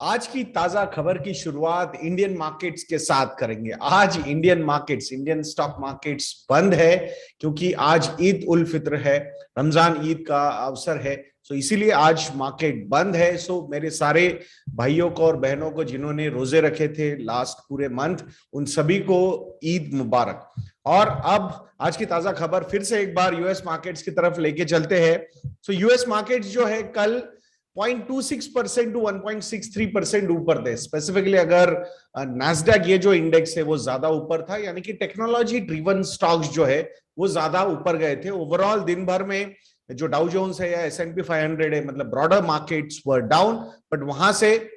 आज की ताजा खबर की शुरुआत इंडियन मार्केट्स के साथ करेंगे। आज इंडियन स्टॉक मार्केट्स बंद है क्योंकि आज ईद उल फित्र है, रमजान ईद का अवसर है। सो इसीलिए आज मार्केट बंद है। सो मेरे सारे भाइयों को और बहनों को जिन्होंने रोजे रखे थे लास्ट पूरे मंथ, उन सभी को ईद मुबारक। और अब आज की ताजा खबर फिर से एक बार यूएस मार्केट्स की तरफ लेके चलते हैं। सो यूएस मार्केट्स जो है कल 0.26% टू 1.63% ऊपर थे। स्पेसिफिकली अगर नैस्डैक ये जो इंडेक्स है वो ज्यादा ऊपर था, यानी कि टेक्नोलॉजी ड्रिवन स्टॉक्स जो है वो ज्यादा ऊपर गए थे। ओवरऑल दिन भर में जो डाउ जोन्स है या S&P 500 है, मतलब broader markets were down, but वहां से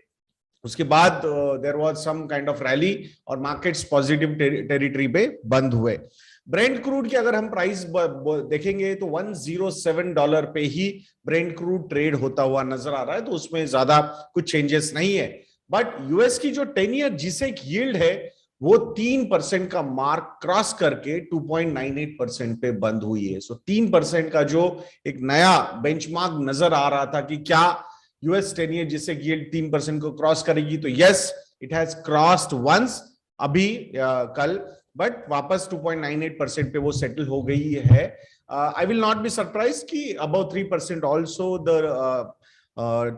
उसके बाद there was some kind of rally और मार्केट्स पॉजिटिव टेरिटरी पे बंद हुए। ब्रेंट क्रूड की अगर हम प्राइस देखेंगे तो $107 पे ही ब्रेंट क्रूड ट्रेड होता हुआ नजर आ रहा है, तो उसमें ज्यादा कुछ चेंजेस नहीं है। बट यूएस की जो 10 ईयर जीसेक यील्ड है वो 3% का मार्क क्रॉस करके 2.98% पे बंद हुई है। सो 3% का जो एक नया बेंचमार्क नजर आ रहा था कि क्या यूएस 10 ईयर जीसेक यील्ड 3% को क्रॉस करेगी, तो yes, it has crossed once अभी कल, बट वापस 2.98% पे वो सेटल हो गई है। I will not be surprise कि about 3% also the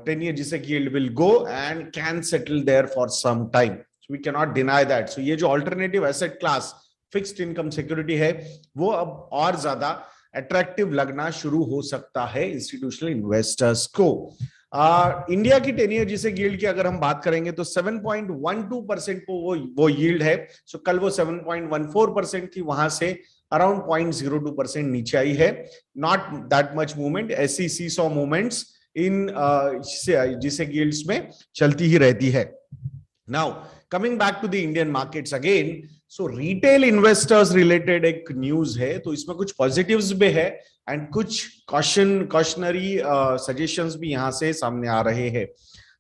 10 year GSEC yield will go and can settle there for some time. So we cannot deny that. So ये जो alternative asset class fixed income security है वो अब और ज्यादा attractive लगना शुरू हो सकता है इंस्टीट्यूशनल इन्वेस्टर्स को। इंडिया की 10 ईयर जिसे यील्ड की अगर हम बात करेंगे तो 7.12% को वो यील्ड है। सो कल वो 7.14% थी, वहां से अराउंड 0.02% नीचे आई है। नॉट दैट मच मूवमेंट, ऐसी सीसॉ मूवमेंट्स इन जिसे यील्ड्स में चलती ही रहती है। Now coming back to the Indian markets again, so retail investors related एक न्यूज है, तो इसमें कुछ पॉजिटिव्स भी है एंड कुछ कॉशनरी सजेशंस भी यहां से सामने आ रहे हैं।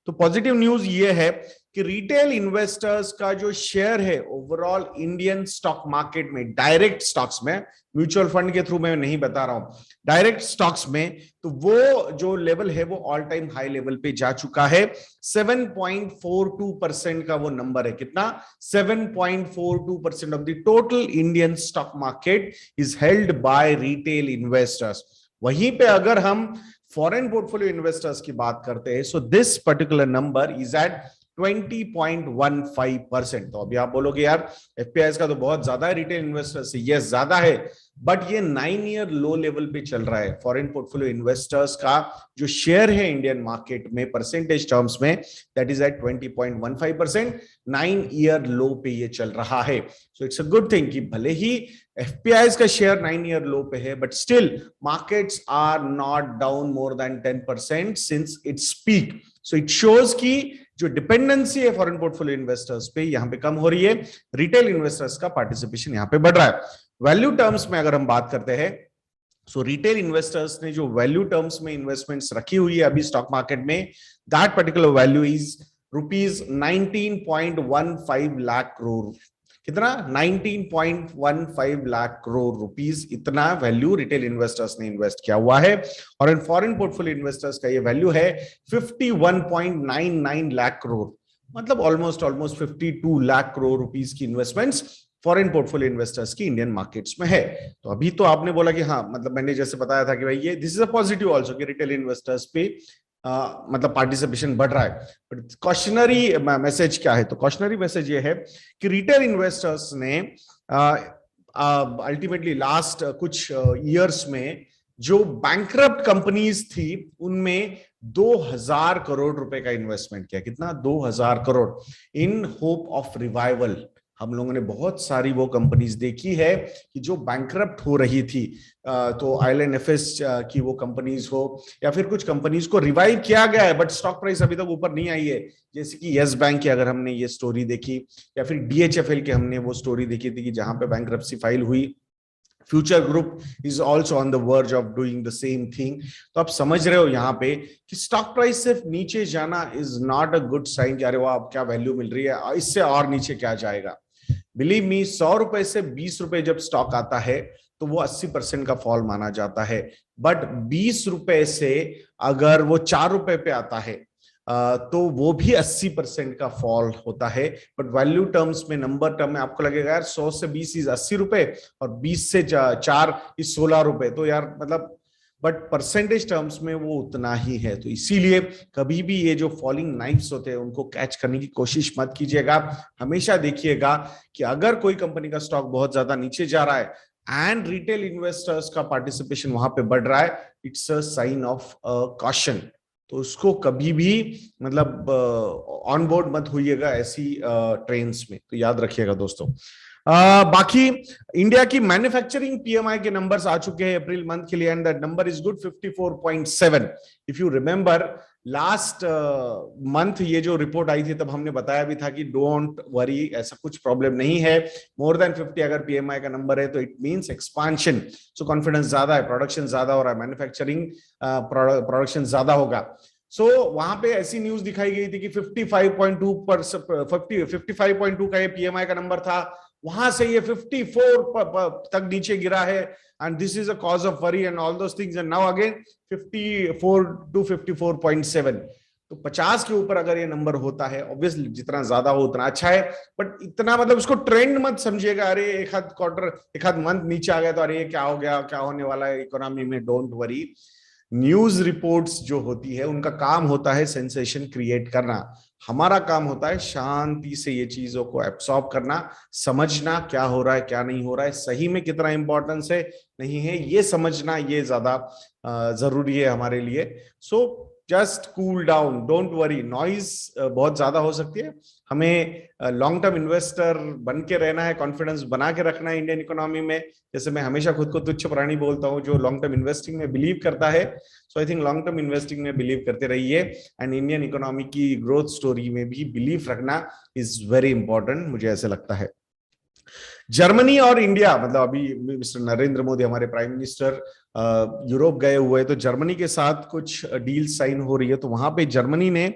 तो पॉजिटिव न्यूज ये है कि रिटेल इन्वेस्टर्स का जो शेयर है ओवरऑल इंडियन स्टॉक मार्केट में, डायरेक्ट स्टॉक्स में, म्यूचुअल फंड के थ्रू मैं नहीं बता रहा हूं, डायरेक्ट स्टॉक्स में, तो वो जो लेवल है वो ऑल टाइम हाई लेवल पे जा चुका है। 7.42% का वो नंबर है। कितना? 7.42% of the total Indian stock market is held by retail investors. वहीं पे अगर हम फॉरेन पोर्टफोलियो इन्वेस्टर्स की बात करते हैं, so this particular number is at 20.15%। तो अभी आप बोलोगे यार एफपीआई का तो बहुत ज्यादा है रिटेल इन्वेस्टर्स से। यस, ज्यादा है, बट ये 9 ईयर लो लेवल पे चल रहा है। फॉरेन पोर्टफोलियो इन्वेस्टर्स का जो शेयर है इंडियन मार्केट में परसेंटेज टर्म्स में, that is at 20.15%। 9 year low पे ये चल रहा है। So it's a good thing कि भले ही एफपीआई का शेयर 9 ईयर लो पे है, but still markets are not down more than 10% since its peak. So it shows की जो डिपेंडेंसी है फॉरेन पोर्टफोलियो इन्वेस्टर्स पे यहां पे कम हो रही है, रिटेल इन्वेस्टर्स का पार्टिसिपेशन यहां पे बढ़ रहा है। वैल्यू टर्म्स में अगर हम बात करते हैं, सो रिटेल इन्वेस्टर्स ने जो वैल्यू टर्म्स में इन्वेस्टमेंट्स रखी हुई है अभी स्टॉक मार्केट में, that particular value is rupees 19.15 lakh crore. कितना? 19.15 लाख करोड़ रुपीस, इतना वैल्यू रिटेल इन्वेस्टर्स ने इन्वेस्ट किया हुआ है। और इन फॉरेन पोर्टफोलियो इन्वेस्टर्स का ये वैल्यू है 51.99 लाख करोड़, मतलब ऑलमोस्ट 52 लाख करोड़ रुपीस की इन्वेस्टमेंट्स फॉरेन पोर्टफोलियो इन्वेस्टर्स की इंडियन मार्केट्स में है। तो अभी तो आपने बोला कि हाँ, मतलब मैंने जैसे बताया था कि भाई ये this is a positive also कि रिटेल इन्वेस्टर्स पे मतलब पार्टिसिपेशन बढ़ रहा है। बट कॉशनरी मैसेज क्या है? तो कॉशनरी मैसेज ये है कि रिटेल इन्वेस्टर्स ने अल्टीमेटली लास्ट कुछ ईयर्स में जो बैंकरप्ट कंपनीज थी उनमें 2000 करोड़ रुपए का इन्वेस्टमेंट किया। कितना? 2000 crore, in hope of revival. हम लोगों ने बहुत सारी वो कंपनीज देखी है कि जो बैंकरप्ट हो रही थी, तो आईएलएनएफएस की वो कंपनीज हो या फिर कुछ कंपनीज को रिवाइव किया गया है, बट स्टॉक प्राइस अभी तक ऊपर नहीं आई है। जैसे कि यस बैंक की अगर हमने ये स्टोरी देखी, या फिर डीएचएफएल की हमने वो स्टोरी देखी थी कि जहां पे बैंकरप्सी फाइल हुई। Future group is also on the verge of doing the same thing. तो आप समझ रहे हो यहाँ पे कि स्टॉक प्राइस सिर्फ नीचे जाना is not a good sign कि अरे वाह अब क्या वैल्यू मिल रही है, इससे और नीचे क्या जाएगा। बिलीव मी, 100 रुपए से 20 रुपए जब स्टॉक आता है तो वो 80% का फॉल माना जाता है। बट 20 रुपए से अगर वो 4 रुपए पे आता है तो वो भी 80% का फॉल होता है। बट वैल्यू टर्म्स में, नंबर टर्म में आपको लगेगा यार 100 से 20 इज 80 रुपए और 20 से 4 इज 16 रुपए, तो यार मतलब, बट परसेंटेज टर्म्स में वो उतना ही है। तो इसीलिए कभी भी ये जो फॉलिंग नाइफ्स होते हैं उनको कैच करने की कोशिश मत कीजिएगा। हमेशा देखिएगा कि अगर कोई कंपनी का स्टॉक बहुत ज्यादा नीचे जा रहा है एंड रिटेल इन्वेस्टर्स का पार्टिसिपेशन वहां पे बढ़ रहा है, it's a sign of caution. तो उसको कभी भी मतलब ऑन बोर्ड मत होइएगा ऐसी ट्रेन्स में, तो याद रखिएगा दोस्तों। बाकी इंडिया की मैन्युफैक्चरिंग पीएमआई के नंबर्स आ चुके हैं अप्रैल मंथ के लिए and that number is good 54.7। If you remember last month ये जो रिपोर्ट आई थी तब हमने बताया भी था कि डोंट वरी, ऐसा कुछ प्रॉब्लम नहीं है। मोर देन 50 अगर पीएमआई का नंबर है तो it means expansion, so confidence ज्यादा है, प्रोडक्शन ज्यादा हो रहा है, मैन्युफैक्चरिंग प्रोडक्शन ज्यादा होगा। सो वहां पे ऐसी न्यूज दिखाई गई थी कि 55.2 पर 55.2 का ये पीएमआई का नंबर था, वहां से ये 54 तक नीचे गिरा है and this is a cause of worry and all those things and now again 54 to 54.7। तो 50 के ऊपर अगर ये नंबर होता है, ऑब्वियसली जितना ज्यादा हो उतना अच्छा है, बट इतना मतलब उसको ट्रेंड मत समझिएगा, अरे एक आध क्वार्टर एक आध मंथ नीचे आ गया तो अरे क्या हो गया, क्या होने वाला है इकोनॉमी में, डोंट वरी। न्यूज रिपोर्ट्स जो होती है उनका काम होता है सेंसेशन क्रिएट करना, हमारा काम होता है शांति से ये चीजों को एब्सॉर्ब करना, समझना क्या हो रहा है क्या नहीं हो रहा है, सही में कितना इंपॉर्टेंस है नहीं है, ये समझना ये ज्यादा जरूरी है हमारे लिए। So just cool down, don't worry. Noise बहुत ज्यादा हो सकती है, हमें लॉन्ग टर्म इन्वेस्टर बन के रहना है, कॉन्फिडेंस बना के रखना है इंडियन इकोनॉमी में। जैसे मैं हमेशा खुद को तुच्छ प्राणी बोलता हूँ, जो लॉन्ग टर्म इन्वेस्टिंग में बिलीव करता है, so I think long term investing में बिलीव करते रहिए एंड इंडियन इकोनॉमी की ग्रोथ स्टोरी में भी बिलीव रखना इज वेरी इंपॉर्टेंट, मुझे ऐसे लगता है। जर्मनी और इंडिया, मतलब अभी मिस्टर नरेंद्र मोदी हमारे प्राइम मिनिस्टर यूरोप गए हुए हैं, तो जर्मनी के साथ कुछ डील साइन हो रही है। तो वहां पे जर्मनी ने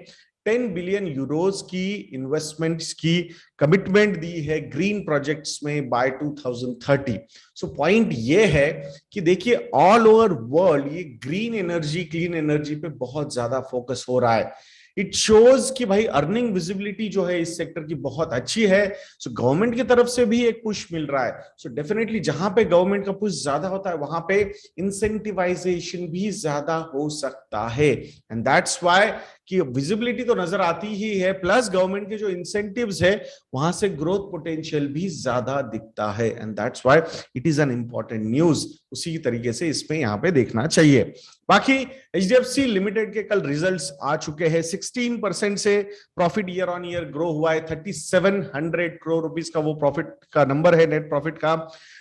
10 बिलियन यूरोज की इन्वेस्टमेंट्स की कमिटमेंट दी है ग्रीन प्रोजेक्ट्स में बाय 2030। सो पॉइंट ये है कि देखिए ऑल ओवर वर्ल्ड ये ग्रीन एनर्जी, क्लीन एनर्जी पे बहुत ज्यादा फोकस हो रहा है। इट शोज कि भाई अर्निंग विजिबिलिटी जो है इस सेक्टर की बहुत अच्छी है। सो गवर्नमेंट की तरफ से भी एक पुश मिल रहा है। सो डेफिनेटली जहां पे गवर्नमेंट का पुश ज्यादा होता है वहां पे इंसेंटिवाइजेशन भी ज्यादा हो सकता है एंड दैट्स व्हाई कि विजिबिलिटी तो नजर आती ही है, प्लस गवर्नमेंट के जो इंसेंटिव्स है वहां से ग्रोथ पोटेंशियल भी ज्यादा दिखता है and that's why it is an important news. उसी तरीके से इसमें यहाँ पे देखना चाहिए। बाकी एचडीएफसी लिमिटेड के कल रिजल्ट्स आ चुके हैं, 16% से profit year on year grow हुआ है, 3700 करोड़ रुपीस का वो प्रॉफिट का नंबर है, नेट प्रॉफिट का।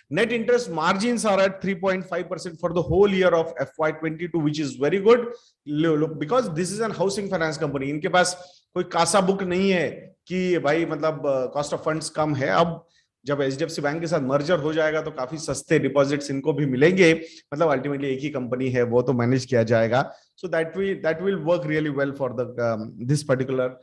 Net interest margins are at 3.5% for the whole year of FY22, which is very good because this is an housing finance company. इनके पास कोई Kasa book नहीं है कि भाई मतलब कॉस्ट ऑफ फंड्स कम है। अब जब एचडीएफसी बैंक के साथ मर्जर हो जाएगा तो काफी सस्ते डिपॉजिट्स इनको भी मिलेंगे, मतलब अल्टीमेटली एक ही कंपनी है, वो तो मैनेज किया जाएगा। So that will work really well for the this particular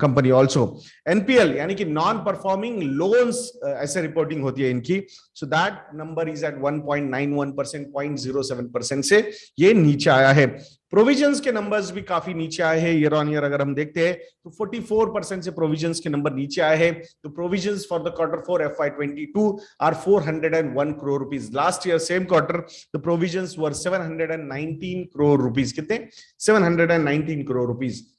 company also. NPL यानी कि नॉन परफॉर्मिंग लोन्स ऐसे रिपोर्टिंग होती है इनकी, so that number is at 1.91%, 0.07% से ये नीचे आया है। प्रोविजंस के नंबर्स भी काफी नीचे आए हैं ईयर ऑन ईयर, अगर हम देखते हैं तो 44% से प्रोविजंस के नंबर नीचे आए हैं। तो provisions for the quarter 4 FY22 आर 401 crore rupees. Last year same quarter the provisions were 719 crore rupees. कितने? 719 करोड़ रुपीस।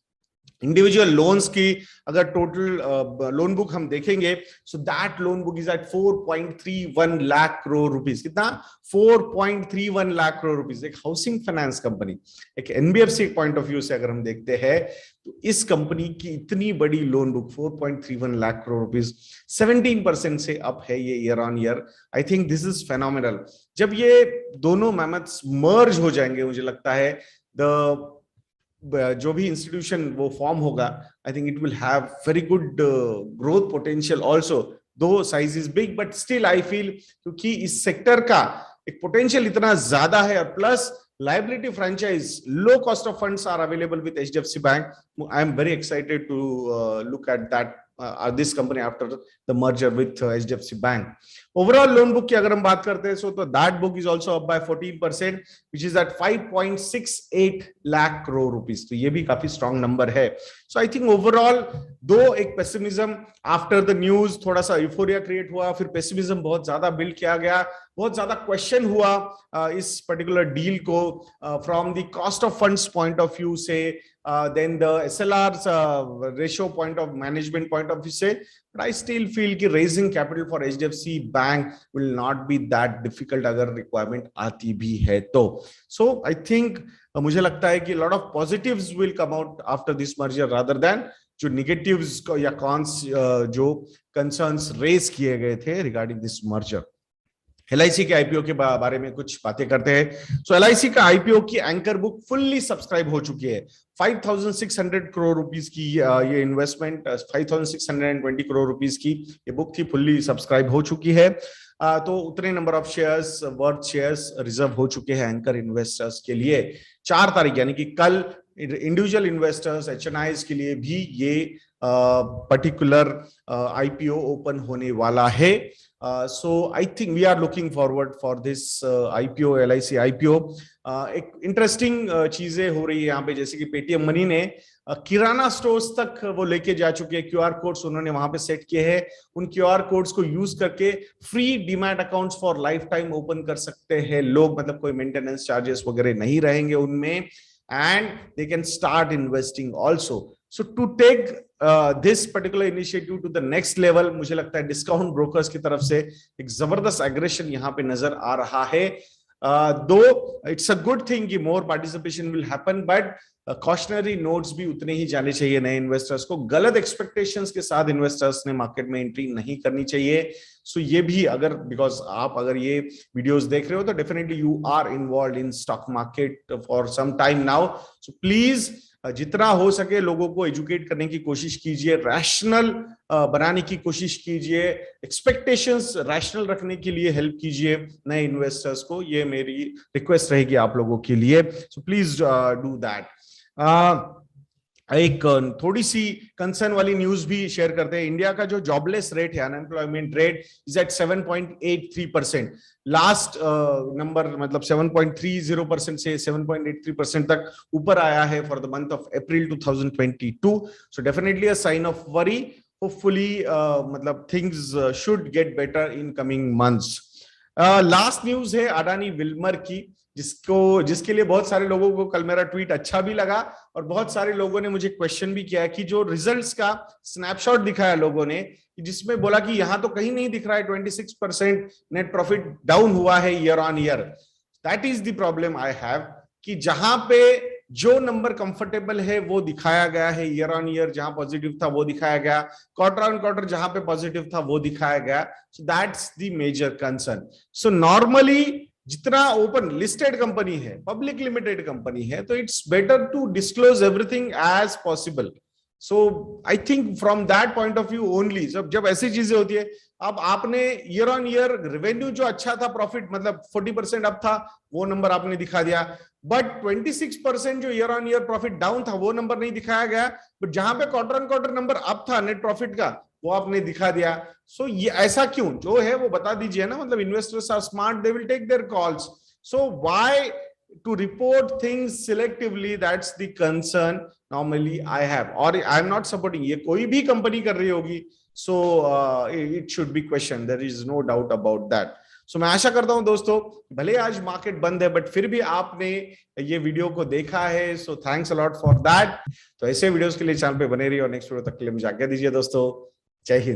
इंडिविजुअल लोन्स की अगर टोटल लोन बुक हम देखेंगे, so that loan book is at 4.31 lakh crore rupees. कितना? 4.31 लाख करोड़ रुपीस। एक हाउसिंग फाइनेंस कंपनी, एक NBFC point of view से अगर हम देखते हैं तो इस कंपनी की इतनी बड़ी loan book 4.31 lakh crore rupees, 17% से अप है ये year on year. I think this is phenomenal. जब ये दोनों मैमथ्स मर्ज हो जाएंगे, मुझे लगता है जो भी इंस्टीट्यूशन वो फॉर्म होगा, I think it will have very good growth potential also. Though size is big but still I feel क्योंकि इस सेक्टर का एक पोटेंशियल इतना ज्यादा है और plus liability franchise, low cost of funds are available with HDFC Bank. I am very excited to look at that this company after the merger with HDFC Bank. Overall loan book की अगर हम बात करते हैं तो that book is also up by 14%, which is at 5.68 lakh crore rupees. तो ये भी काफी strong number है. So I think overall दो एक pessimism after the news, थोड़ा सा euphoria create हुआ, फिर pessimism बहुत ज्यादा build किया गया, बहुत ज्यादा क्वेश्चन हुआ इस पर्टिकुलर डील को from the cost of funds point of view से, then the SLR ratio point of management point of view से. बट आई स्टिल फील कि raising capital for HDFC bank will not be that difficult अगर requirement आती भी है तो. सो I think मुझे लगता है कि lot of positives will come out after this merger rather than जो निगेटिव्स या कॉन्स जो कंसर्न्स रेज किए गए थे रिगार्डिंग दिस मर्जर. एलआईसी के आईपीओ के बारे में कुछ बातें करते हैं. सो एलआईसी का आईपीओ की एंकर बुक फुल्ली सब्सक्राइब हो चुकी है. 5,600 करोड़ रुपीस की ये इन्वेस्टमेंट, 5,620 करोड़ रुपीस की ये बुक थी, फुल्ली सब्सक्राइब हो चुकी है. तो उतने number of shares, worth shares reserve हो चुके हैं एंकर इन्वेस्टर्स के लिए. 4 तारीख यानी कि कल इंडिविजुअल इन्वेस्टर्स एचएनआईज के लिए भी ये पर्टिकुलर आईपीओ ओपन होने वाला है. So I think we are looking forward for this IPO, LIC IPO. एक इंटरेस्टिंग चीजें हो रही है यहाँ पे, जैसे कि पेटीएम मनी ने किराना स्टोर्स तक वो लेके जा चुके हैं. क्यूआर कोड्स उन्होंने वहां पे सेट किए हैं. उन क्यूआर कोड्स को यूज करके free demat accounts for life time open कर सकते हैं लोग, मतलब कोई मेंटेनेंस चार्जेस वगैरह नहीं रहेंगे उनमें, and they can start investing also. So to take this particular initiative to the next level, मुझे लगता है डिस्काउंट ब्रोकर्स की तरफ से एक जबरदस्त एग्रेशन यहाँ पे नजर आ रहा है. दो इट्स अ गुड थिंग कि more participation will happen, but cautionary notes भी उतने ही जाने चाहिए नए इन्वेस्टर्स को. गलत एक्सपेक्टेशंस के साथ इन्वेस्टर्स ने मार्केट में एंट्री नहीं करनी चाहिए. सो ये भी अगर बिकॉज आप अगर ये वीडियोस देख रहे हो तो definitely you are involve in stock market for some time now. So please जितना हो सके लोगों को एजुकेट करने की कोशिश कीजिए, रैशनल बनाने की कोशिश कीजिए, एक्सपेक्टेशंस रैशनल रखने के लिए हेल्प कीजिए नए इन्वेस्टर्स को. ये मेरी रिक्वेस्ट रहेगी आप लोगों के लिए. So please do that. एक थोड़ी सी कंसर्न वाली न्यूज भी शेयर करते हैं. इंडिया का जो जॉबलेस रेट है, unemployment rate is at 7.83%. Last number मतलब 7.30% से 7.83% तक ऊपर आया है for the month of April 2022. So definitely a sign of worry. Hopefully मतलब things should get better in coming months. Last news है अडानी विल्मर की, जिसके लिए बहुत सारे लोगों को कल मेरा ट्वीट अच्छा भी लगा और बहुत सारे लोगों ने मुझे क्वेश्चन भी किया कि जो रिजल्ट्स का स्नैपशॉट दिखाया लोगों ने, जिसमें बोला कि यहां तो कहीं नहीं दिख रहा है 26% नेट प्रॉफिट डाउन हुआ है year on year. That is the problem I have कि जहां पे जो नंबर कंफर्टेबल है वो दिखाया गया है. ईयर ऑन ईयर जहां पॉजिटिव था वो दिखाया गया, क्वार्टर ऑन क्वार्टर जहां पे पॉजिटिव था वो दिखाया गया. So that's the major concern. So normally जितना ओपन लिस्टेड कंपनी है, पब्लिक लिमिटेड कंपनी है, तो it's better to disclose everything as possible. So I think from that point of view only जब ऐसी चीजें होती है, अब आपने ईयर ऑन ईयर रेवेन्यू जो अच्छा था, प्रॉफिट मतलब 40% अप था, वो नंबर आपने दिखा दिया, बट 26% जो year on year profit down था वो नंबर नहीं दिखाया गया. बट जहां पे quarter on quarter number up था नेट प्रॉफिट का, वो आपने दिखा दिया. सो ये ऐसा क्यों, जो है वो बता दीजिए ना. मतलब investors are smart, they will take their calls. So why to report things selectively, that's the concern normally I have, or I am not supporting. ये कोई भी कंपनी कर रही होगी, so it should be questioned, there is no doubt about that. So मैं आशा करता हूं दोस्तों, भले आज मार्केट बंद है बट फिर भी आपने ये वीडियो को देखा है, so thanks a lot for that. तो ऐसे वीडियोस के लिए चैनल पे बने रहिए और नेक्स्ट वीडियो तक के लिए मुझे आज्ञा दीजिए दोस्तों. जय हिंद.